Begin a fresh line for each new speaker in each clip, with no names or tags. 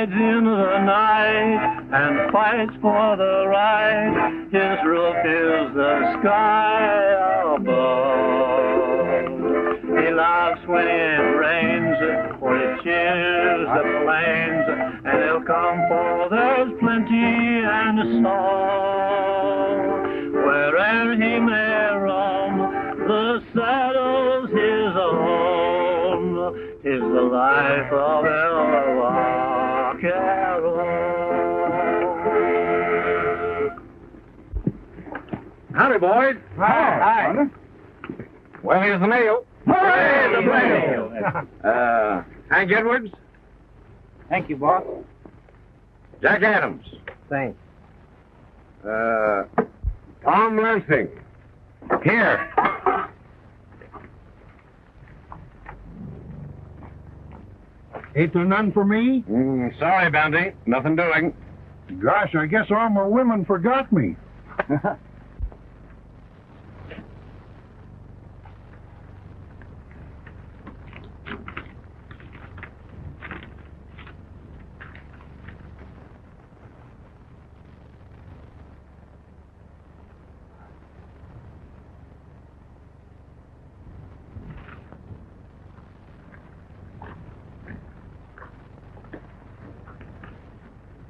rides in the night and fights for the right. His roof is the sky above. He laughs when it rains, for it cheers the plains, and he'll come for there's plenty and song. Wherever he may roam, the saddle's his own. Is the life of a vaquero.
Howdy, boys.
Hi.
Well, here's the mail.
Hooray, the mail.
Hank Edwards,
Thank you, boss.
Jack Adams,
Thanks.
Tom Lansing. Here.
Ain't there none for me?
Sorry, Banty. Nothing doing.
Gosh, I guess all my women forgot me.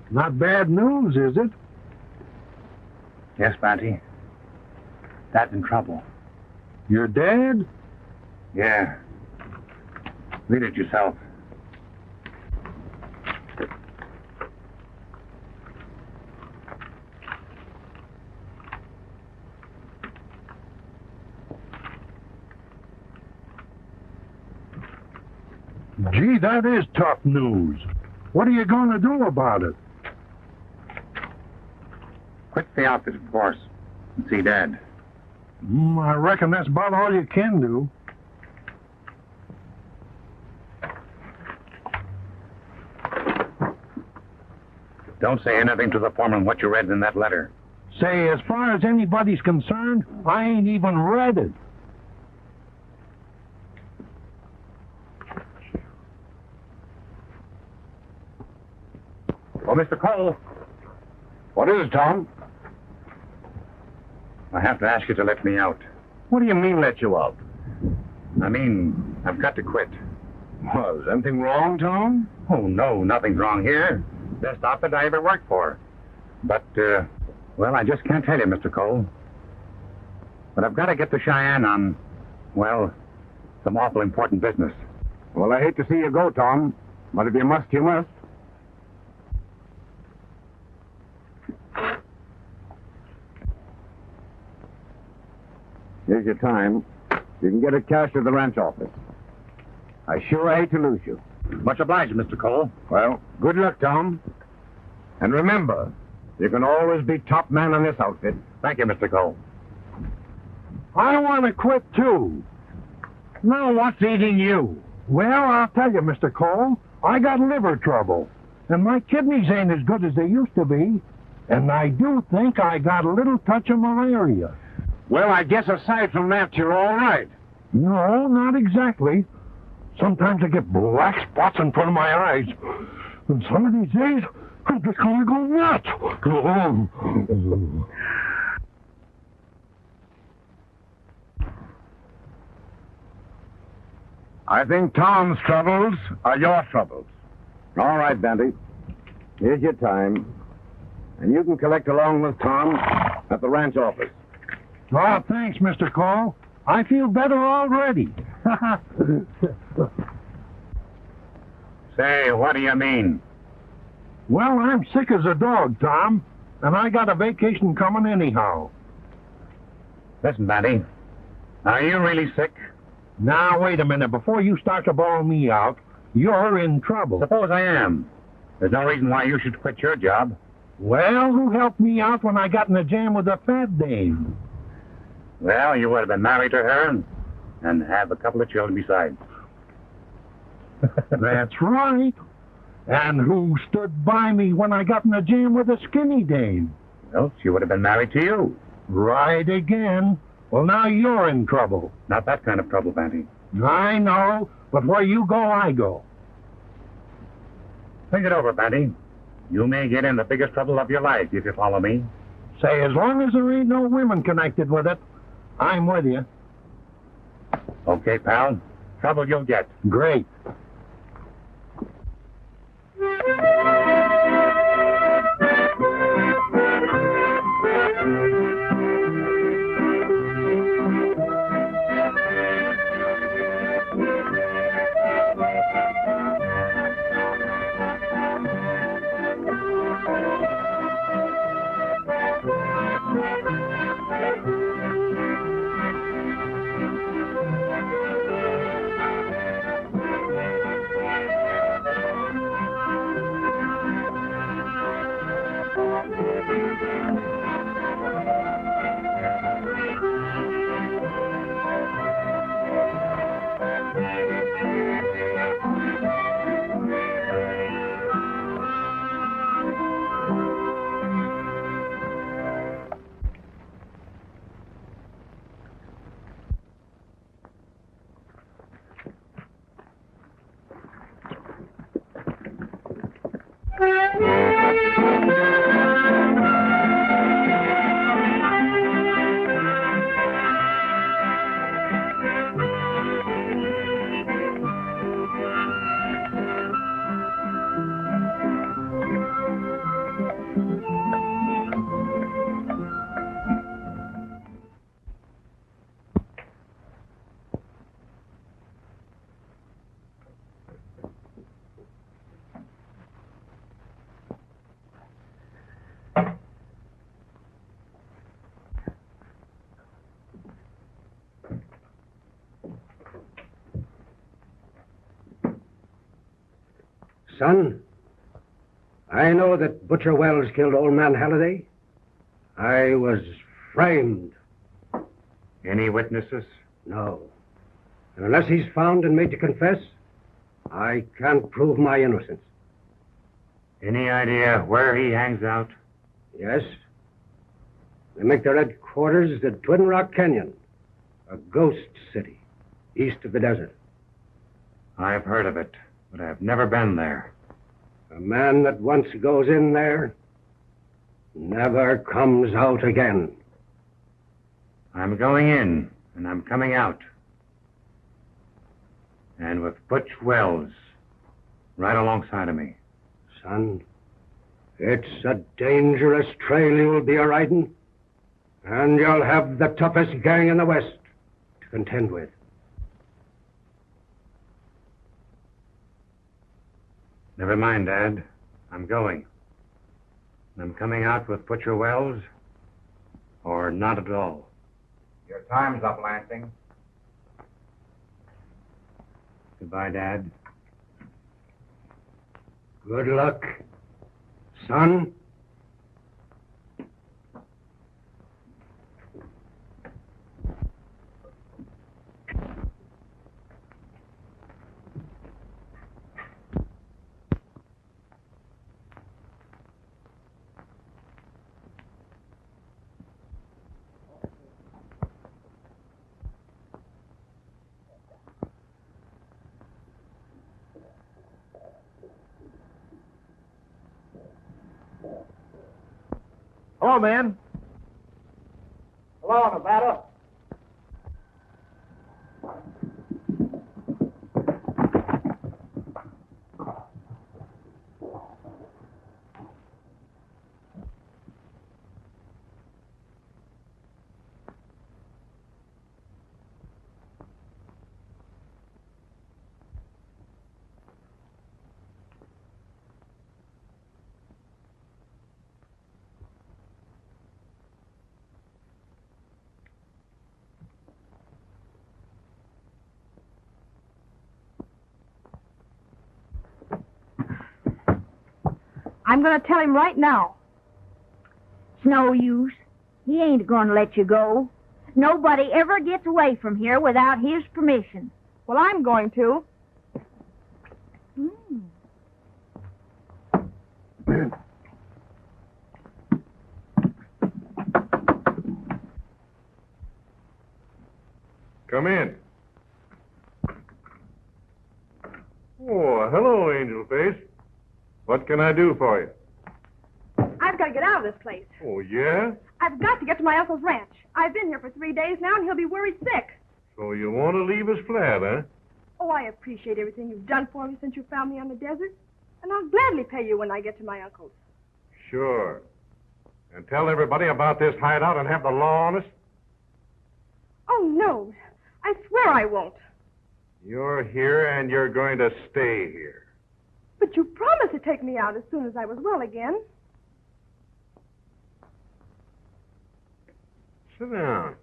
Not bad news, is it?
Yes, Banty. Dad's in trouble.
Your dad?
Yeah. Read it yourself.
Gee, that is tough news. What are you going to do about it?
Quit the outfit, of course, and see Dad.
I reckon that's about all you can do.
Don't say anything to the foreman what you read in that letter.
Say, as far as anybody's concerned, I ain't even read it.
Oh, Mr. Cole.
What is it, Tom?
I have to ask you to let me out.
What do you mean, let you out?
I mean, I've got to quit.
Was anything wrong, Tom?
Oh, no, nothing's wrong here. Best outfit I ever worked for. But, well, I just can't tell you, Mr. Cole. But I've got to get to Cheyenne on, well, some awful important business.
Well, I hate to see you go, Tom. But if you must, you must. Here's your time. You can get it cashed at the ranch office. I sure hate to lose you.
Much obliged, Mr. Cole.
Well, good luck, Tom. And remember, you can always be top man on this outfit.
Thank you, Mr. Cole.
I want to quit, too.
Now, what's eating you?
Well, I'll tell you, Mr. Cole, I got liver trouble, and my kidneys ain't as good as they used to be, and I do think I got a little touch of malaria.
Well, I guess aside from that, you're all right.
No, not exactly. Sometimes I get black spots in front of my eyes, and some of these days, I'm just going to go nuts.
I think Tom's troubles are your troubles. All right, Banty. Here's your time. And you can collect along with Tom at the ranch office.
Oh, thanks, Mr. Cole. I feel better already.
Say, what do you mean?
Well, I'm sick as a dog, Tom, and I got a vacation coming anyhow.
Listen, Banty, are you really sick?
Now, wait a minute. Before you start to bawl me out, you're in trouble.
Suppose I am. There's no reason why you should quit your job.
Well, who helped me out when I got in a jam with a fat dame?
Well, you would have been married to her and have a couple of children besides.
That's right. And who stood by me when I got in a jam with a skinny dame?
Well, she would have been married to you.
Right again. Well, now you're in trouble.
Not that kind of trouble, Banty.
I know, but where you go, I go.
Think it over, Banty. You may get in the biggest trouble of your life if you follow me.
Say, as long as there ain't no women connected with it, I'm with you.
Okay, pal. Trouble you'll get.
Great.
Son, I know that Butcher Wells killed old man Halliday. I was framed.
Any witnesses?
No. And unless he's found and made to confess, I can't prove my innocence.
Any idea where he hangs out?
Yes. They make their headquarters at Twin Rock Canyon, a ghost city, east of the desert.
I've heard of it, but I've never been there.
A man that once goes in there never comes out again.
I'm going in, and I'm coming out. And with Butch Wells right alongside of me.
Son, it's a dangerous trail you'll be a-riding, and you'll have the toughest gang in the West to contend with.
Never mind, Dad. I'm going. I'm coming out with Butcher Wells, or not at all. Your time's up, Lansing. Goodbye, Dad.
Good luck, son.
Hello, man.
Hello, Nevada.
I'm going to tell him right now. It's no use. He ain't going to let you go. Nobody ever gets away from here without his permission.
Well, I'm going to.
Come in. Oh, hello, Angel Face.
What can I do for you?
I've got to get out of this place.
Oh, yeah?
I've got to get to my uncle's ranch. I've been here for 3 days now, and he'll be worried sick.
So you want to leave us flat, huh?
Oh, I appreciate everything you've done for me since you found me on the desert. And I'll gladly pay you when I get to my uncle's.
Sure. And tell everybody about this hideout and have the law on us?
Oh, no. I swear I won't.
You're here and you're going to stay here.
But you promised to take me out as soon as I was well again.
Sit down.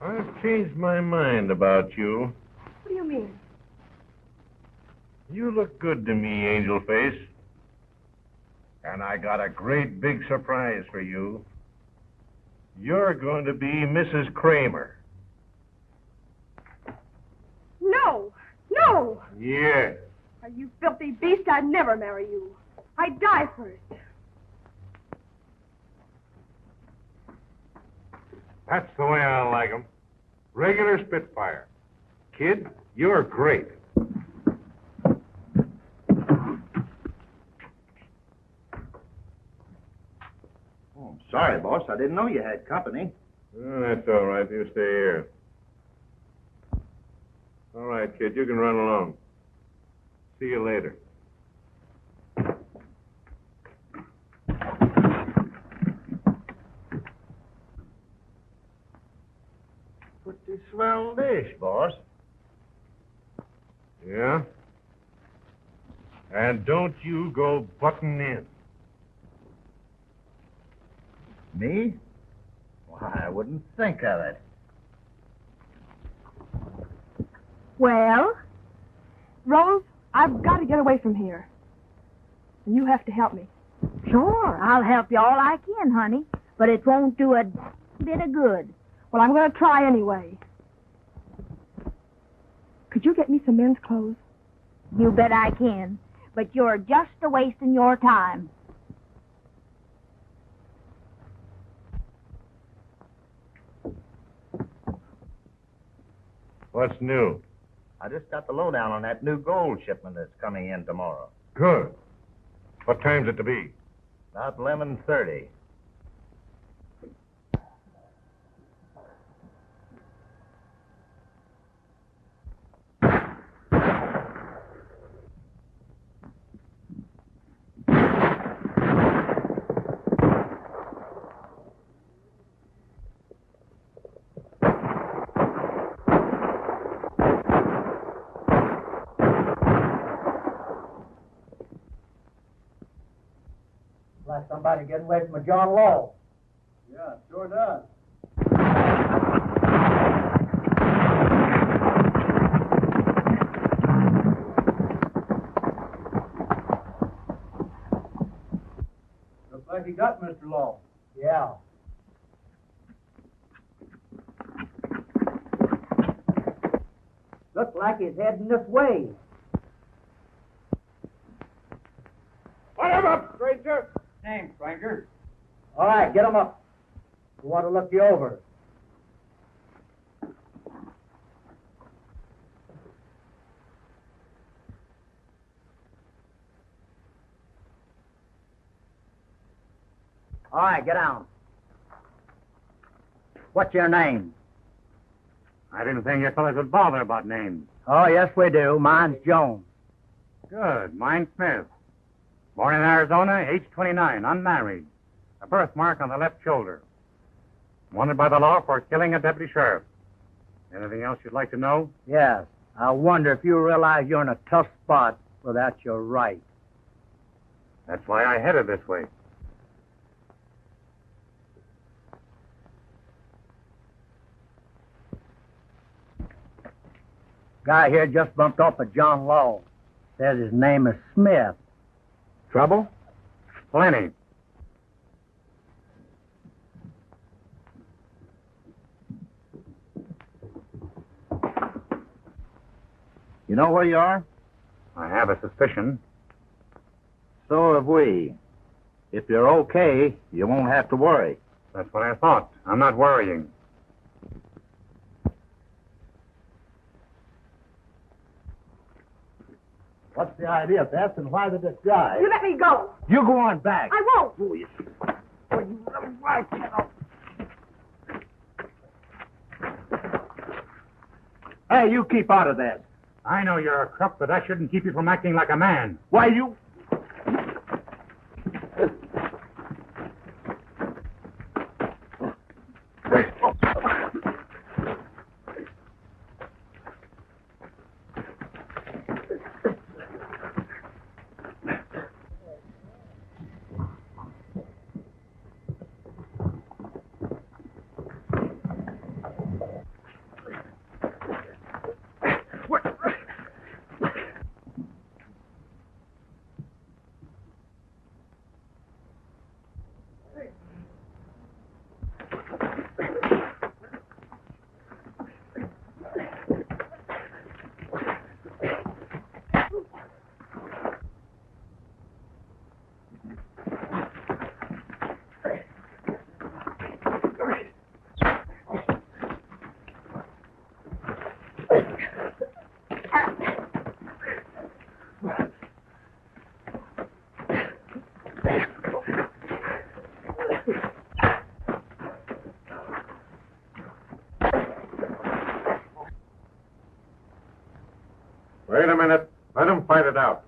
I've changed my mind about you.
What do you mean?
You look good to me, Angel Face. And I got a great big surprise for you. You're going to be Mrs. Cramer.
No! No!
Yes.
Oh, you filthy beast, I'd never marry you. I'd die first.
That's the way I like 'em. Regular Spitfire. Kid, you're great.
Oh, sorry, boss. I didn't know you had company.
Oh, that's all right. You stay here. All right, kid, you can run along. See you later.
Pretty swell dish, boss.
Yeah? And don't you go butting in.
Me? Why, I wouldn't think of it.
Well, Rose, I've got to get away from here. And you have to help me.
Sure, I'll help you all I can, honey. But it won't do a bit of good.
Well, I'm going to try anyway. Could you get me some men's clothes?
You bet I can. But you're just a-wasting your time.
What's new?
I just got the lowdown on that new gold shipment that's coming in tomorrow.
Good. What time's it to be?
About 11:30.
Like somebody getting away from a John Law.
Yeah, it sure does.
Looks like he got Mr. Law. Yeah. Looks like he's heading this way.
Put him up, stranger!
Thanks, stranger. All right, get him up. We want to look you over. All right, get down. What's your name?
I didn't think you fellas would bother about names.
Oh, yes, we do. Mine's Jones.
Good. Mine's Smith. Born in Arizona, age 29, unmarried. A birthmark on the left shoulder. Wanted by the law for killing a deputy sheriff. Anything else you'd like to know?
Yes. I wonder if you realize you're in a tough spot without your right.
That's why I headed this way.
Guy here just bumped off a John Law. Says his name is Smith.
Trouble?
Plenty.
You know where you are?
I have a suspicion.
So have we. If you're okay, you won't have to worry.
That's what I thought. I'm not worrying.
What's the idea, Bess, and why the disguise?
You let me go.
You go on back.
I won't.
Oh, you little white kiddo. Hey, you keep out of this.
I know you're a crook, but that shouldn't keep you from acting like a man.
Why, you...
Wait a minute. Let him fight it out.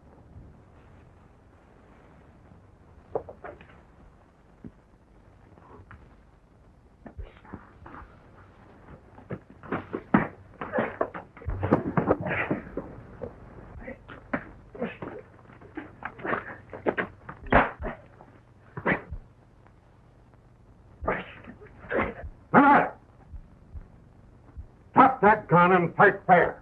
Drop that gun and fight fair.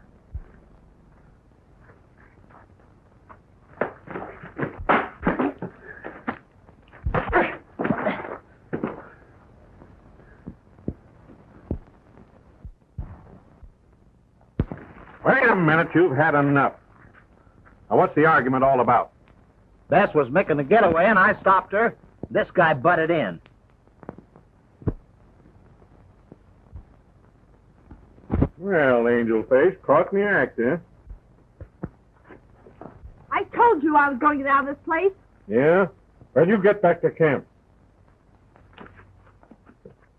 Wait a minute, you've had enough. Now, what's the argument all about?
Bess was making a getaway, and I stopped her. This guy butted in.
Well, Angel Face, caught in the act, eh?
I told you I was going to get out of this place.
Yeah? Well, you get back to camp.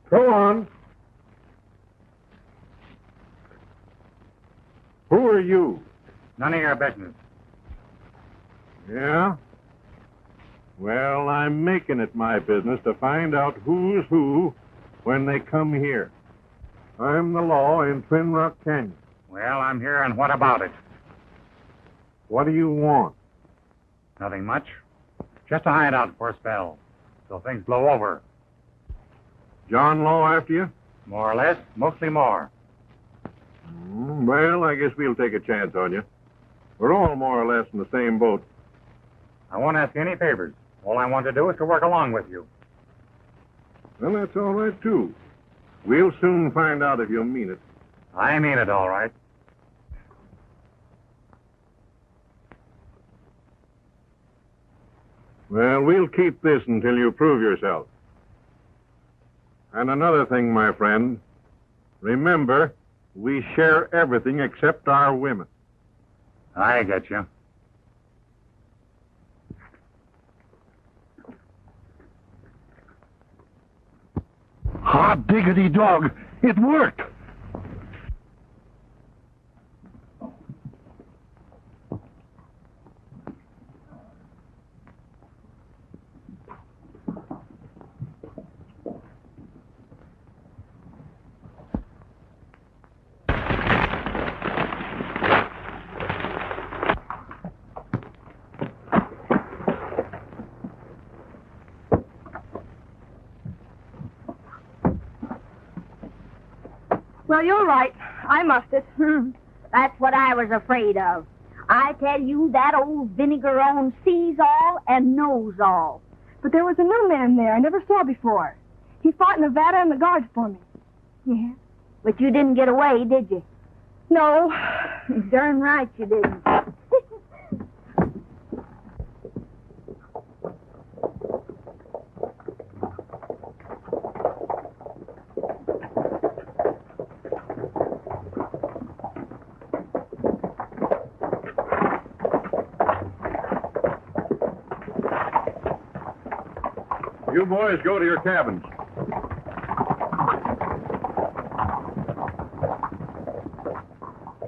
Go on. Who are you?
None of your business.
Yeah? Well, I'm making it my business to find out who's who when they come here. I'm the law in Twin Rock Canyon.
Well, I'm here, and what about it?
What do you want?
Nothing much. Just a hideout for a spell, so things blow over.
John Law after you?
More or less, mostly more.
Well, I guess we'll take a chance on you. We're all more or less in the same boat.
I won't ask you any favors. All I want to do is to work along with you.
Well, that's all right, too. We'll soon find out if you mean it.
I mean it, all right.
Well, we'll keep this until you prove yourself. And another thing, my friend. Remember, we share everything except our women.
I get you.
Hot diggity dog. It worked.
Well, you're right. I muffed it.
That's what I was afraid of. I tell you, that old vinegar-on sees all and knows all.
But there was a new man there I never saw before. He fought in Nevada in the guards for me.
Yeah? But you didn't get away, did you?
No.
Darn right you didn't.
You boys go to your cabins.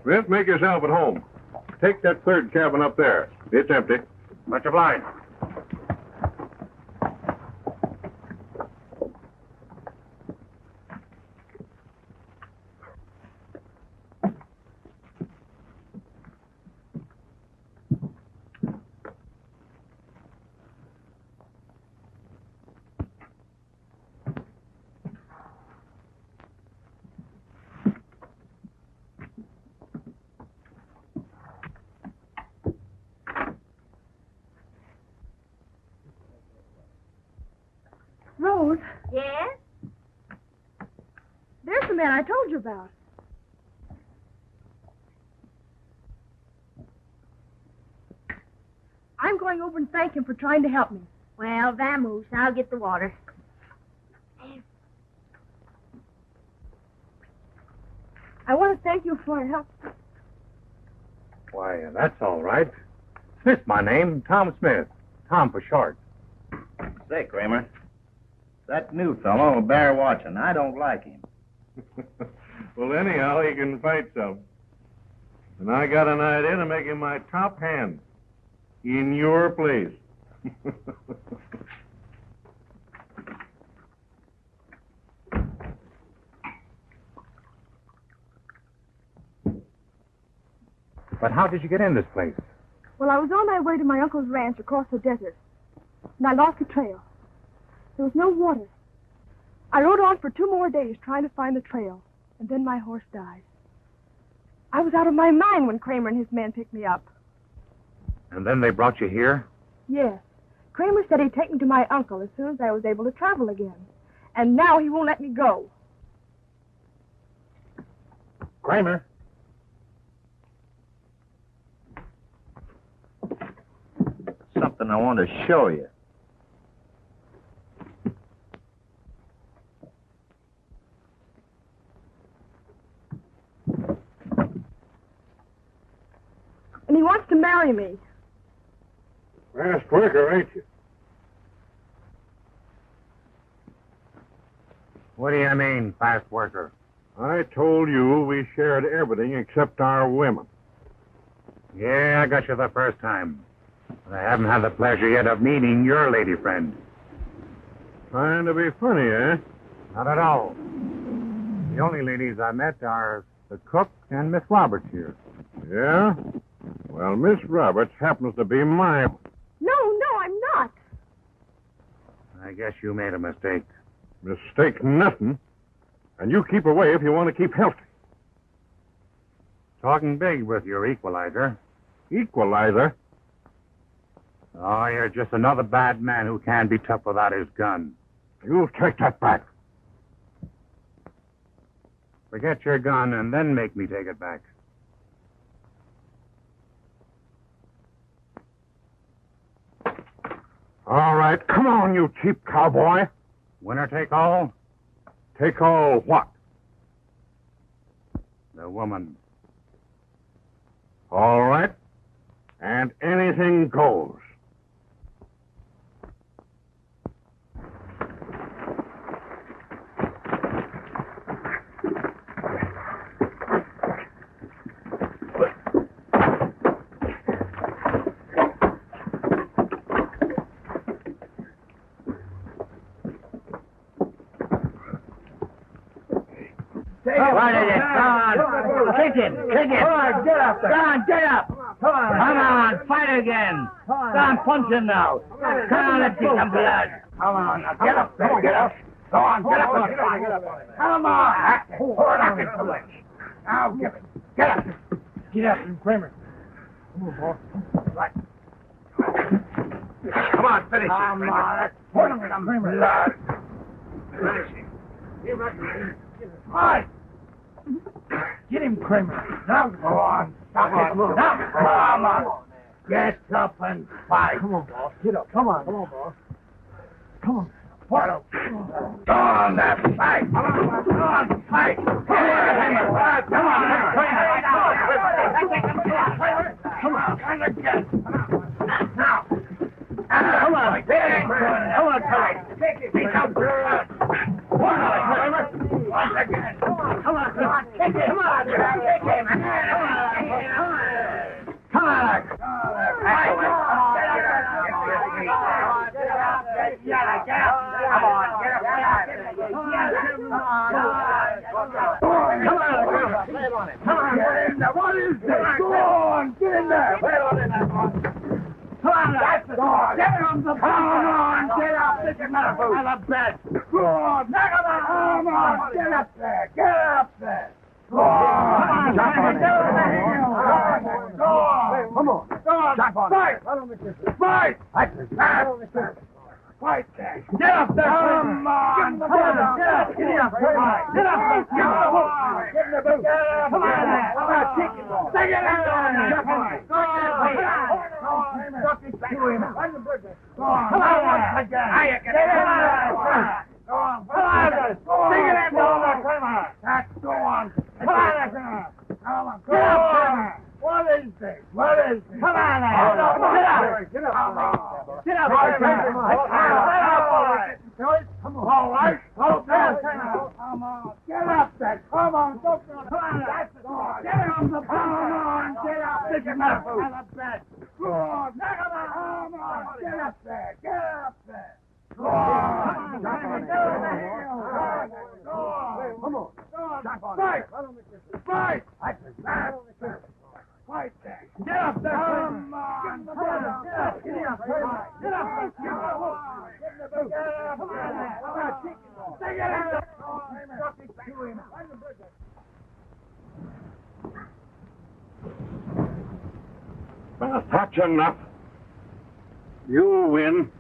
Smith, make yourself at home. Take that third cabin up there. It's empty.
Much obliged.
Rose,
Yes?
there's the man I told you about. I'm going over and thank him for trying to help me.
Well, vamoose. I'll get the water.
I want to thank you for your help.
Why, that's all right. Smith's my name, Tom Smith. Tom for short.
Say, Cramer, that new fellow will bear watching. I don't like him.
Well, anyhow, he can fight some. And I got an idea to make him my top hand. In your place.
But how did you get in this place?
Well, I was on my way to my uncle's ranch across the desert, and I lost the trail. There was no water. I rode on for 2 more days trying to find the trail, and then my horse died. I was out of my mind when Cramer and his men picked me up.
And then they brought you here?
Yes. Cramer said he'd take me to my uncle as soon as I was able to travel again. And now he won't let me go.
Cramer.
Something I want to show you.
And he wants to marry me.
Fast worker, ain't you?
What do you mean, fast worker?
I told you we shared everything except our women.
Yeah, I got you the first time. But I haven't had the pleasure yet of meeting your lady friend.
Trying to be funny, eh?
Not at all. The only ladies I met are the cook and Miss Roberts here.
Yeah? Well, Miss Roberts happens to be my...
No, I'm not.
I guess you made a mistake.
Mistake nothing. And you keep away if you want to keep healthy.
Talking big with your equalizer.
Equalizer?
Oh, you're just another bad man who can't be tough without his gun.
You take that back.
Forget your gun and then make me take it back.
All right, come on, you cheap cowboy.
Winner take all?
Take all what?
The woman.
All right. And anything goes.
Kick it. Come on, get up there. Come on, get up. Come on, fight again. Come on, punch him now. Come on, let's see some blood. Come on, now get up there, get up. Come on, get up on the fight. Come on. Pour it up in the ledge. Now, give it. Get up. Get up, Cramer. Come on, boss. Right. Come on, finish it. Come on, pour him some blood. Finish him. Give it. Come on. Get him, Cramer. Now, go on. Stop it. Now, come on. Get up and fight. Come on, boss. Get up. Come on, boss. Come on. Follow. Go on, that fight. Come on, fight. Come on, Cramer. Come on, Cramer. Come on, and again. Now. Come on, Cramer. Come on, Cramer. Take it. Come on. What is this? Go on, get in there. Come on, that's the dog. Get him the come on, get up. This is not a bet. Go on, come on, get up there. Get up there. Go on, jump on it. Go on. Come on. Go on. Jump on it. Fight. Fight. Fight there. Get up there. Come on. Get up. Get up. Get up. Get up. Get up. Get in the boot. Come on. How about chicken? Stay in there. Jump on it. Go on. To him. Go on. Come on once again. Get in there. Go on. Come on. Sing it in. Go on. Go on. Come on. Come on. Get up. What is this? What is this? Come on now. Get up. Get up. Get up. Come on. All right. Come on. Get up there. Come on. Come on. That's the door. Get him. Come on. Get up. This is not a bet. Go on. Come on. Get up there. Get up there. Go on. Come on. Fight. Fight. Fight there. Get up there. Come on. Get up. Get up. Get up. Get up. Get in the boot. Come on. Stay in
Well, that's enough. You win.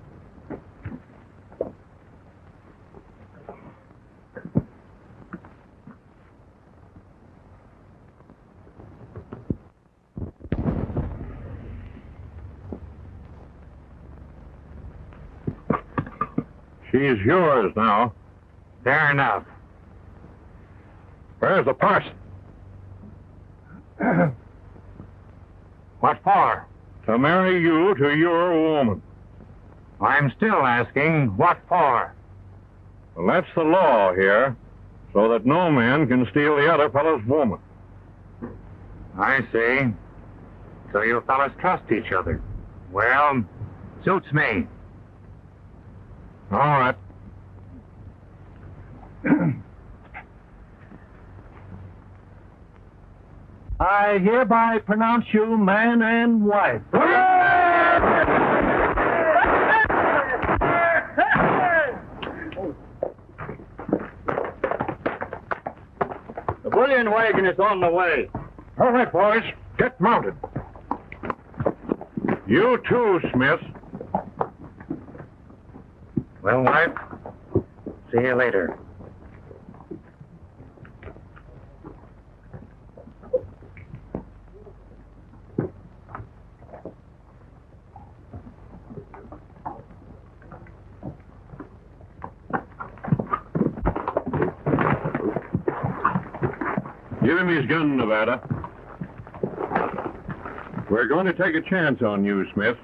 She's yours now.
Fair enough.
Where's the parson?
What for?
To marry you to your woman.
I'm still asking, what for?
Well, that's the law here, so that no man can steal the other fellow's woman.
I see. So you fellas trust each other. Well, suits me.
All right.
I hereby pronounce you man and wife.
The bullion wagon is on the way.
All right, boys, get mounted. You too, Smith.
Well, wife, see you later.
Give him his gun, Nevada. We're going to take a chance on you, Smith.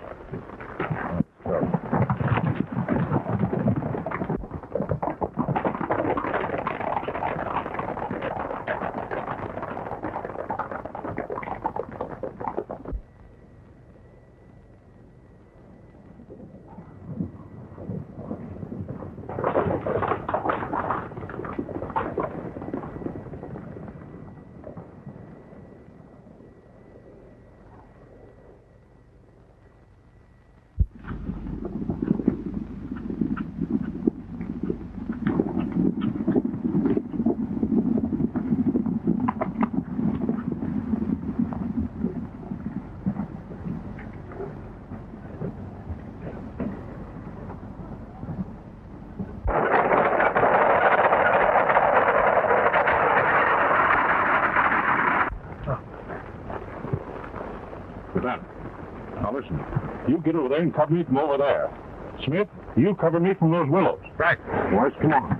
Now listen, you get over there and cover me from over there. Smith, you cover me from those willows.
Right.
Boys, come on.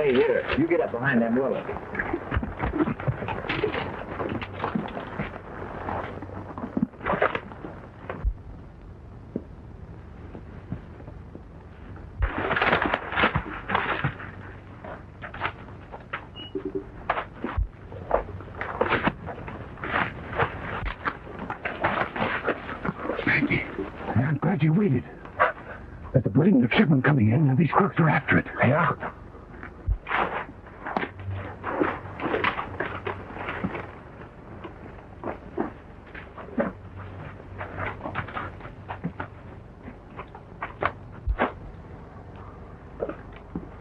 stay here. You get up behind them willows.
I'm glad you waited. There's a brilliant shipment coming in, and these crooks are after it. Yeah?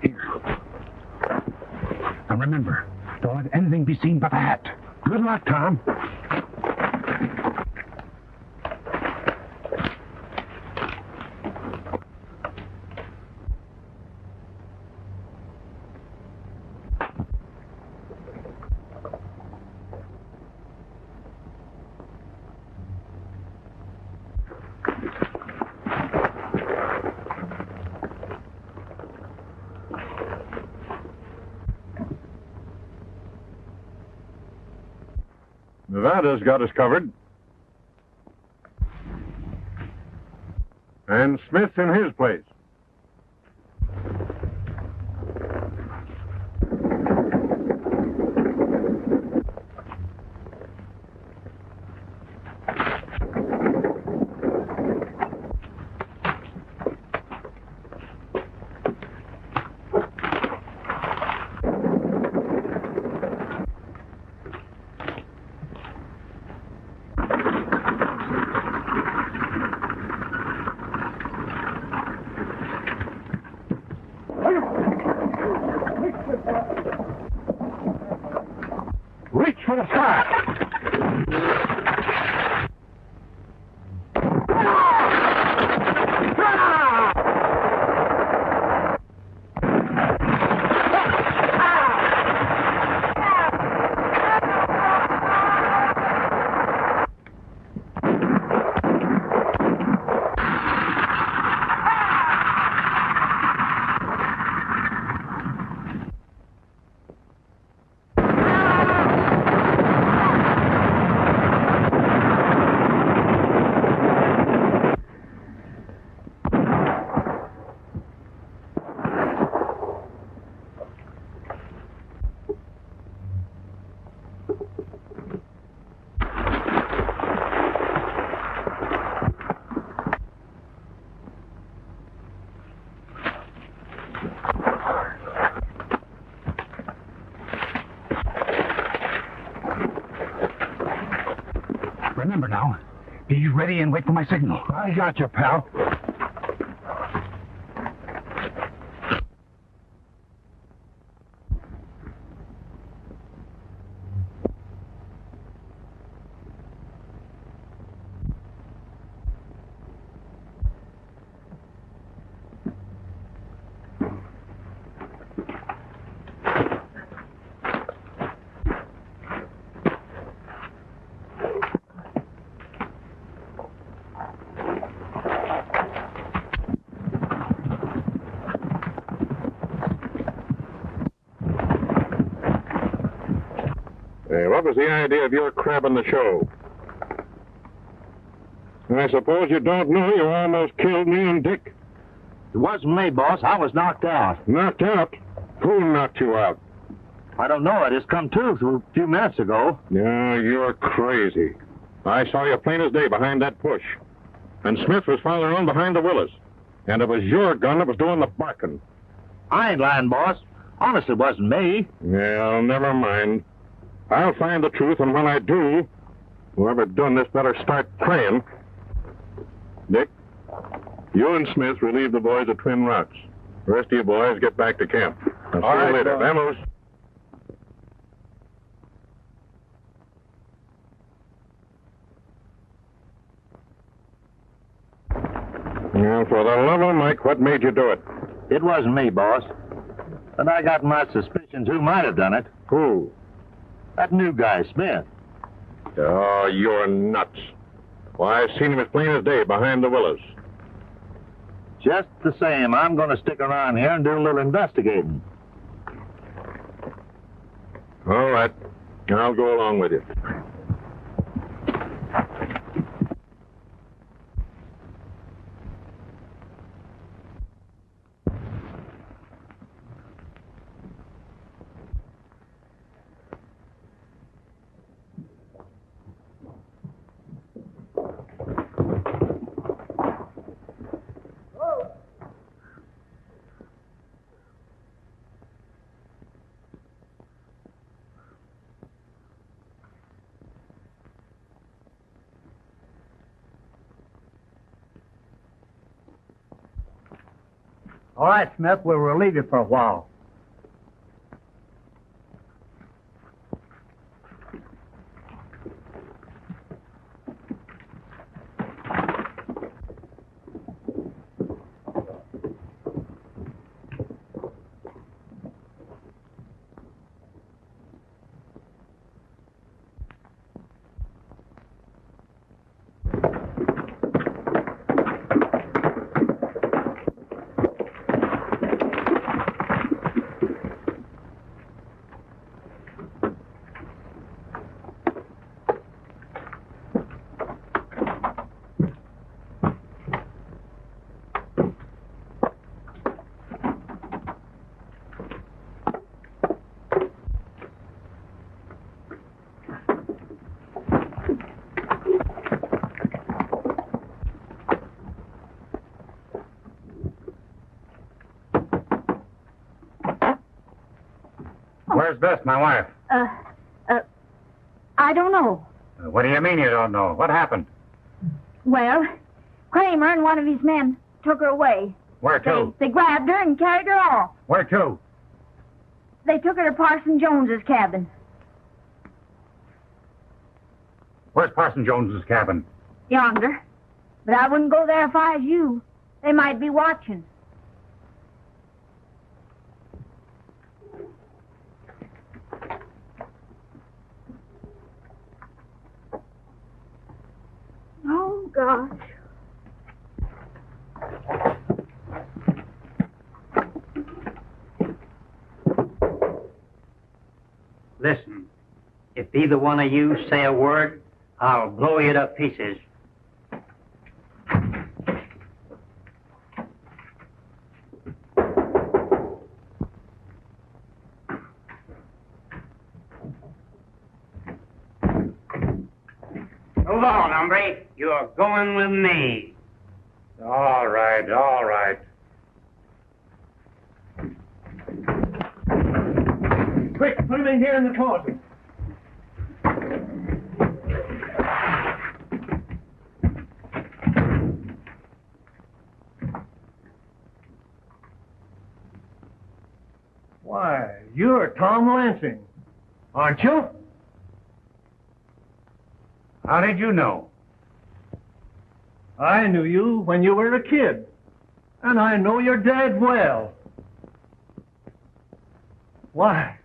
Here. Now remember, don't let anything be seen but the hat. Good luck, Tom.
Nevada's got us covered. And Smith's in his place.
Reach for the sky! Remember now, be ready and wait for my signal. I got you, pal.
What was the idea of your crabbing the show? I suppose you don't know you almost killed me and Dick?
It wasn't me, boss. I was knocked out.
Knocked out? Who knocked you out?
I don't know. I just come to a few minutes ago.
No, you're crazy. I saw you plain as day behind that bush. And Smith was farther on behind the willows. And it was your gun that was doing the barking.
I ain't lying, boss. Honest, it wasn't me.
Well, never mind. I'll find the truth, and when I do, whoever done this better start praying. Dick, you and Smith relieve the boys at Twin Rocks. The rest of you boys get back to camp. I'll see you later. Vamos. Now, for the love of Mike, what made you do it?
It wasn't me, boss. But I got my suspicions who might have done it.
Who?
That new guy, Smith.
Oh, you're nuts. Why, I've seen him as plain as day behind the willows.
Just the same, I'm going to stick around here and do a little investigating.
All right. I'll go along with you.
All right, Smith, we'll relieve you for a while.
Where's Bess, my wife?
I don't know.
What do you mean you don't know? What happened?
Well, Cramer and one of his men took her away.
Where to?
They grabbed her and carried her off.
Where to?
They took her to Parson Jones's cabin.
Where's Parson Jones's cabin?
Yonder. But I wouldn't go there if I was you. They might be watching. Oh, gosh.
Listen, if either one of you say a word, I'll blow you to pieces. Move on, hombre. You're going with me.
All right, all right.
Quick, put him in here in the closet. Why, you're Tom Lansing, aren't you?
How did you know?
I knew you when you were a kid, and I know your dad well. Why,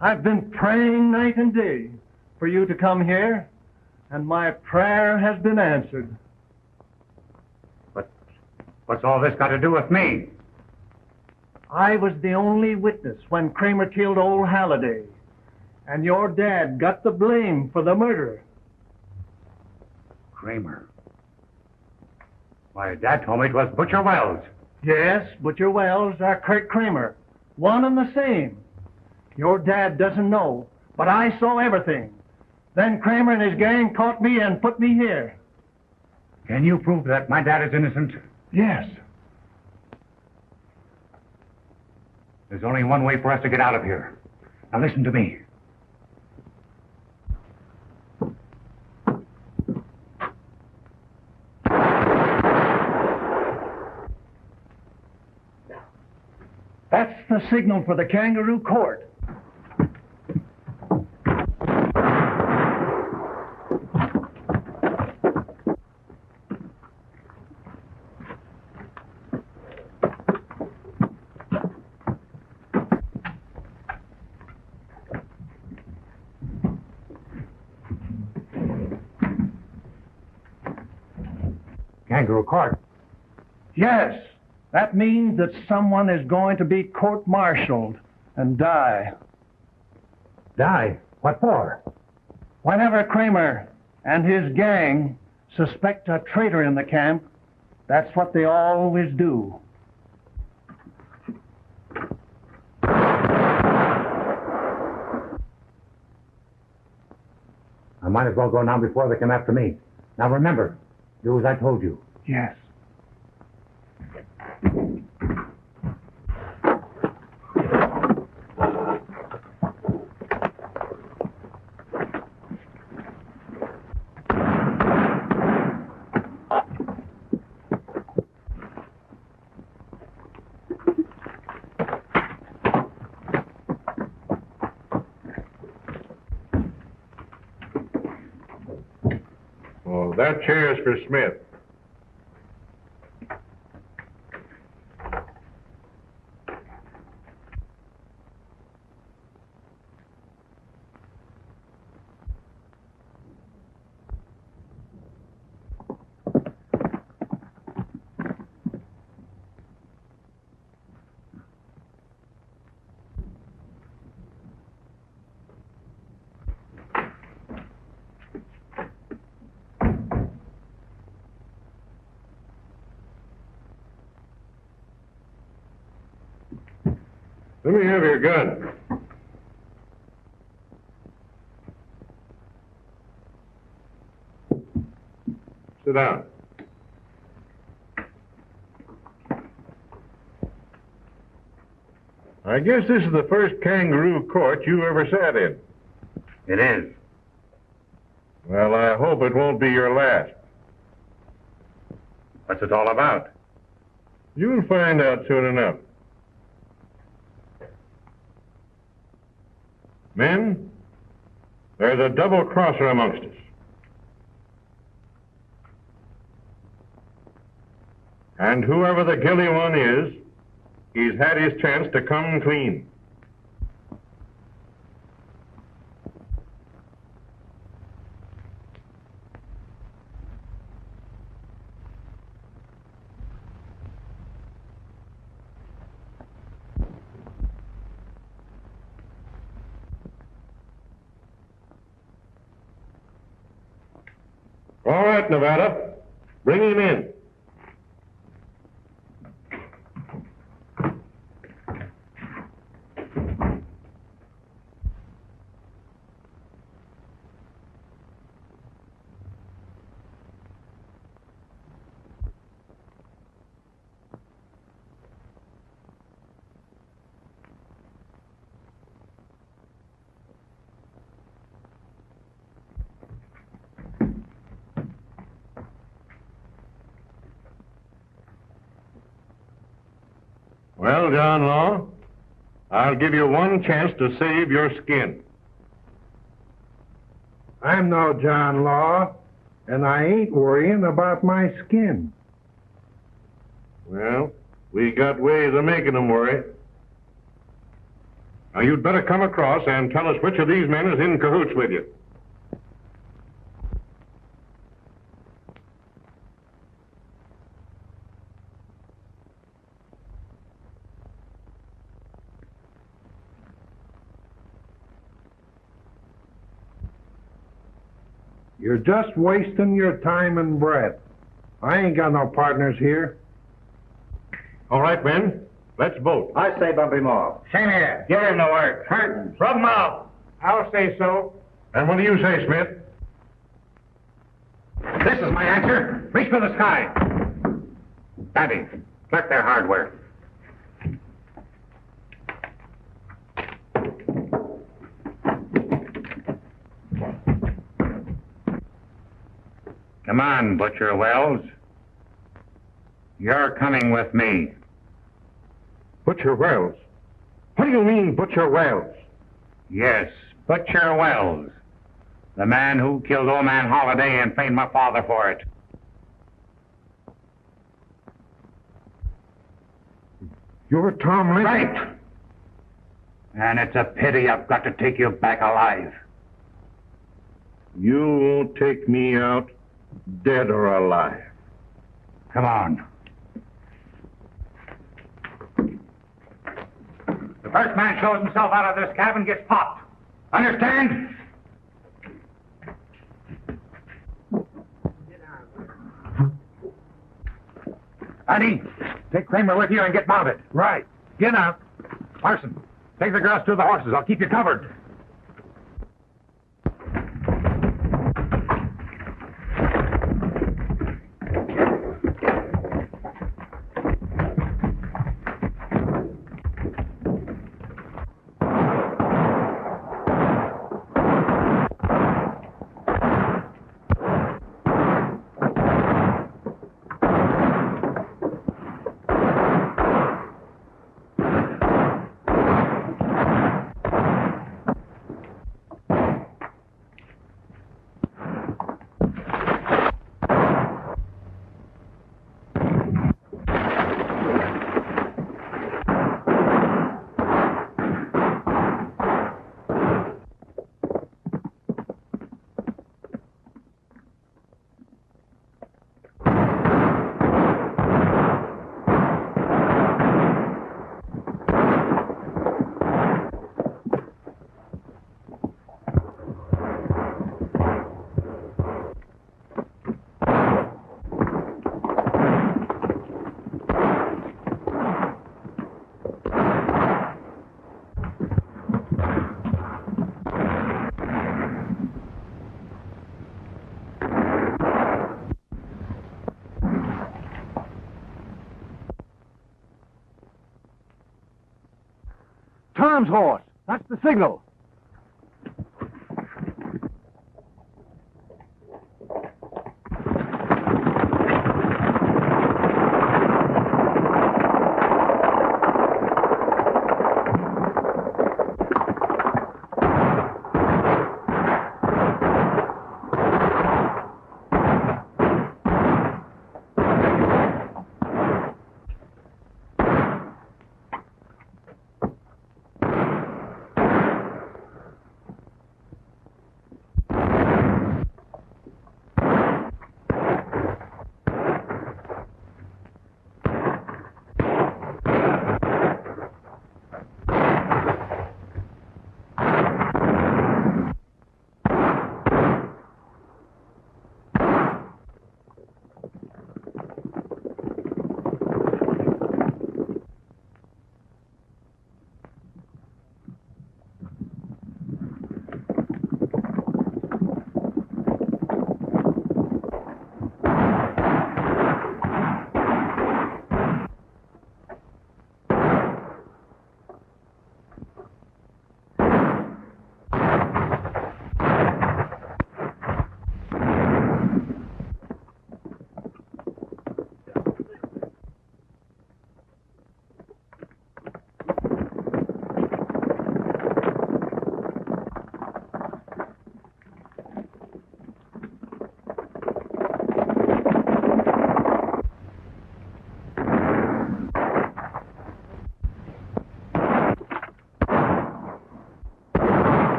I've been praying night and day for you to come here, and my prayer has been answered.
But what's all this got to do with me?
I was the only witness when Cramer killed old Halliday, and your dad got the blame for the murder.
Cramer. Why, Dad told me it was Butcher Wells.
Yes, Butcher Wells are Kirk Cramer, one and the same. Your dad doesn't know, but I saw everything. Then Cramer and his gang caught me and put me here.
Can you prove that my dad is innocent?
Yes.
There's only one way for us to get out of here. Now listen to me.
That's the signal for the kangaroo court.
Kangaroo court?
Yes. That means that someone is going to be court-martialed and die.
Die? What for?
Whenever Cramer and his gang suspect a traitor in the camp, that's what they always do.
I might as well go now before they come after me. Now remember, do as I told you.
Yes.
Oh, that chair is for Smith. Let me have your gun. Sit down. I guess this is the first kangaroo court you ever sat in.
It is.
Well, I hope it won't be your last.
What's it all about?
You'll find out soon enough. Men, there's a double-crosser amongst us. And whoever the guilty one is, he's had his chance to come clean. All right, Nevada. Bring him in. Well, John Law, I'll give you one chance to save your skin.
I'm no John Law, and I ain't worrying about my skin.
Well, we got ways of making them worry. Now, you'd better come across and tell us which of these men is in cahoots with you.
You're just wasting your time and breath. I ain't got no partners here.
All right, men, let's vote.
I say bump him off.
Same here. Give him the word.
Curtains.
Rub him out.
I'll say so.
And what do you say, Smith?
This is my answer. Reach for the sky. Banty, collect their hardware. Come on, Butcher Wells. You're coming with me.
Butcher Wells? What do you mean, Butcher Wells?
Yes, Butcher Wells. The man who killed old man Holiday and framed my father for it.
You're Tom Lansing?
Right. And it's a pity I've got to take you back alive.
You won't take me out, dead or alive.
Come on. The first man shows himself out of this cabin gets popped. Understand? Banty, take Cramer with you and get mounted. Right. Get out. Parson, take the girls to the horses. I'll keep you covered.
Tom's horse. That's the signal.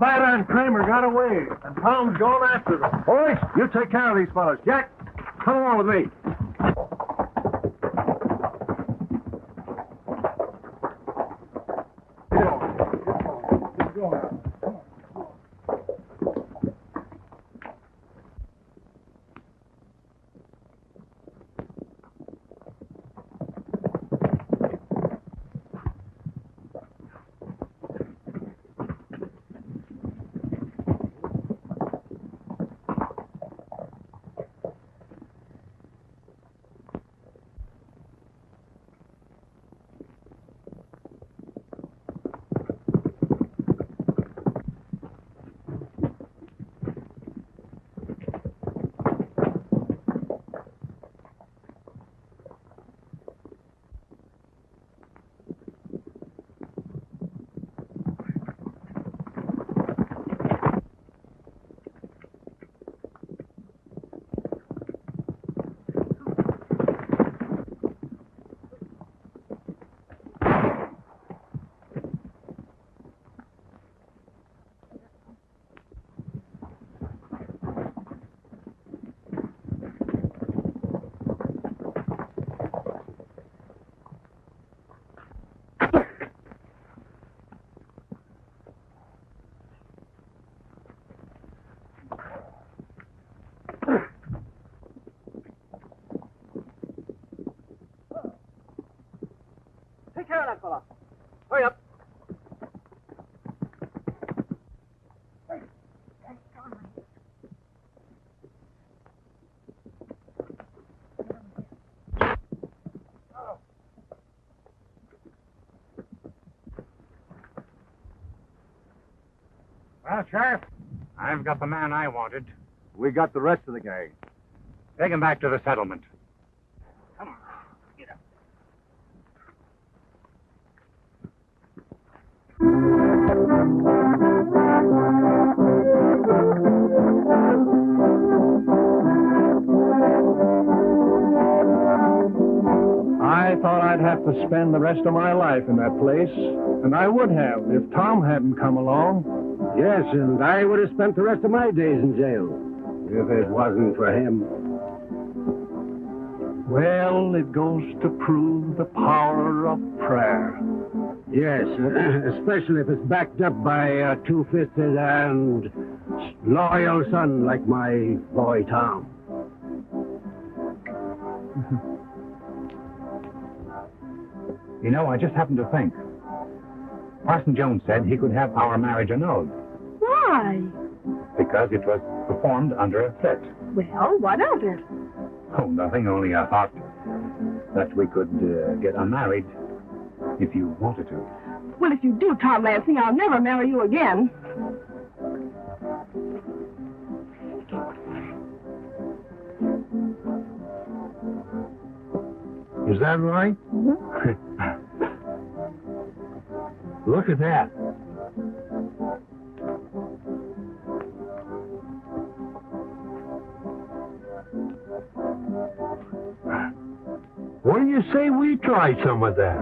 Roberta and Cramer got away, and Tom's gone after them.
Boys, you take care of these fellows. Jack, come along with me.
Take care of that fella. Hurry up.
Well, Sheriff, I've got the man I wanted.
We got the rest of the gang.
Take him back to the settlement.
Come on. Get up.
I thought I'd have to spend the rest of my life in that place, and I would have if Tom hadn't come along.
Yes, and I would have spent the rest of my days in jail if it wasn't for him.
Well, it goes to prove the power of prayer.
Yes, especially if it's backed up by a two-fisted and loyal son like my boy Tom.
You know, I just happened to think. Parson Jones said he could have our marriage annulled
Why?
because it was performed under a threat.
Well, what of it?
Oh, nothing, only I thought that we could get unmarried if you wanted to.
Well, if you do, Tom Lansing, I'll never marry you again.
Is that right? Look at that. What do you say we try some of that?